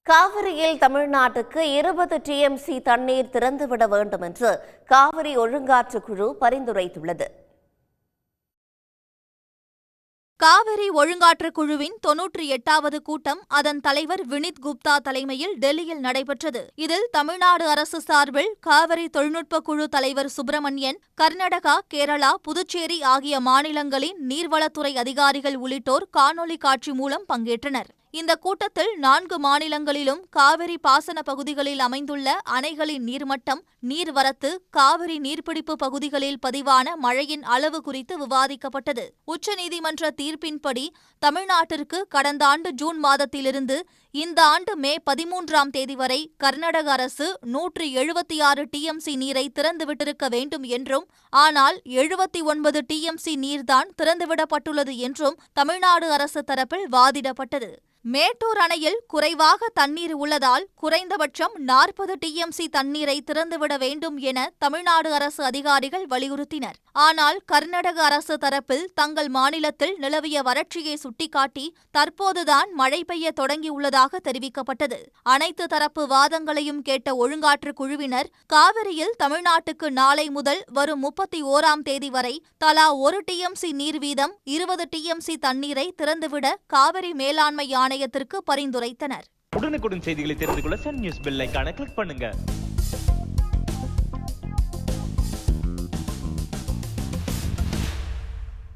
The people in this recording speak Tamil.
காவிரியில் தமிழ்நாட்டுக்கு 20 டிஎம்சி தண்ணீர் திறந்துவிட வேண்டும் என்று காவிரி ஒழுங்காற்று குழு பரிந்துரைத்துள்ளது. காவிரி ஒழுங்காற்று குழுவின் 98வது கூட்டம் அதன் தலைவர் வினித் குப்தா தலைமையில் டெல்லியில் நடைபெற்றது. இதில் தமிழ்நாடு அரசு சார்பில் காவிரி தொழில்நுட்ப குழு தலைவர் சுப்பிரமணியன், கர்நாடகா, கேரளா, புதுச்சேரி ஆகிய மாநிலங்களின் நீர்வளத்துறை அதிகாரிகள் உள்ளிட்டோர் காணொலி காட்சி மூலம் பங்கேற்றனர். இந்த கூட்டத்தில் 4 மாநிலங்களிலும் காவிரி பாசன பகுதிகளில் அமைந்துள்ள அணைகளின் நீர்மட்டம், நீர்வரத்து, காவிரி நீர்பிடிப்பு பகுதிகளில் பதிவான மழையின் அளவு குறித்து விவாதிக்கப்பட்டது. உச்சநீதிமன்ற தீர்ப்பின்படி தமிழ்நாட்டிற்கு கடந்த ஆண்டு ஜூன் மாதத்திலிருந்து இந்த ஆண்டு மே 13ஆம் தேதி வரை கர்நாடக அரசு 176 டிஎம்சி நீரை திறந்துவிட்டிருக்க வேண்டும் என்றும், ஆனால் 79 டிஎம்சி நீர்தான் திறந்துவிடப்பட்டுள்ளது என்றும் தமிழ்நாடு அரசு தரப்பில் வாதிடப்பட்டது. மேட்டூர் அணையில் குறைவாக தண்ணீர் உள்ளதால் குறைந்தபட்சம் 40 டிஎம்சி தண்ணீரை திறந்துவிட வேண்டும் என தமிழ்நாடு அரசு அதிகாரிகள் வலியுறுத்தினர். ஆனால் கர்நாடக அரசு தரப்பில் தங்கள் மாநிலத்தில் நிலவிய வறட்சியை சுட்டிக்காட்டி தற்போதுதான் மழை பெய்ய தொடங்கியுள்ளதாக தெரிவிக்கப்பட்டது. அனைத்து தரப்பு வாதங்களையும் கேட்ட ஒழுங்காற்று குழுவினர் காவிரியில் தமிழ்நாட்டுக்கு நாளை முதல் வரும் 31ஆம் தேதி வரை தலா 1 டிஎம்சி நீர் வீதம் 20 டிஎம்சி தண்ணீரை திறந்துவிட காவிரி மேலாண்மை ஆணையத்திற்கு பரிந்துரைத்தனர். உடனுக்குடன் செய்திகளை தெரிந்து கொள்ள சன் நியூஸ் பெல் ஐகானை கிளிக் பண்ணுங்க.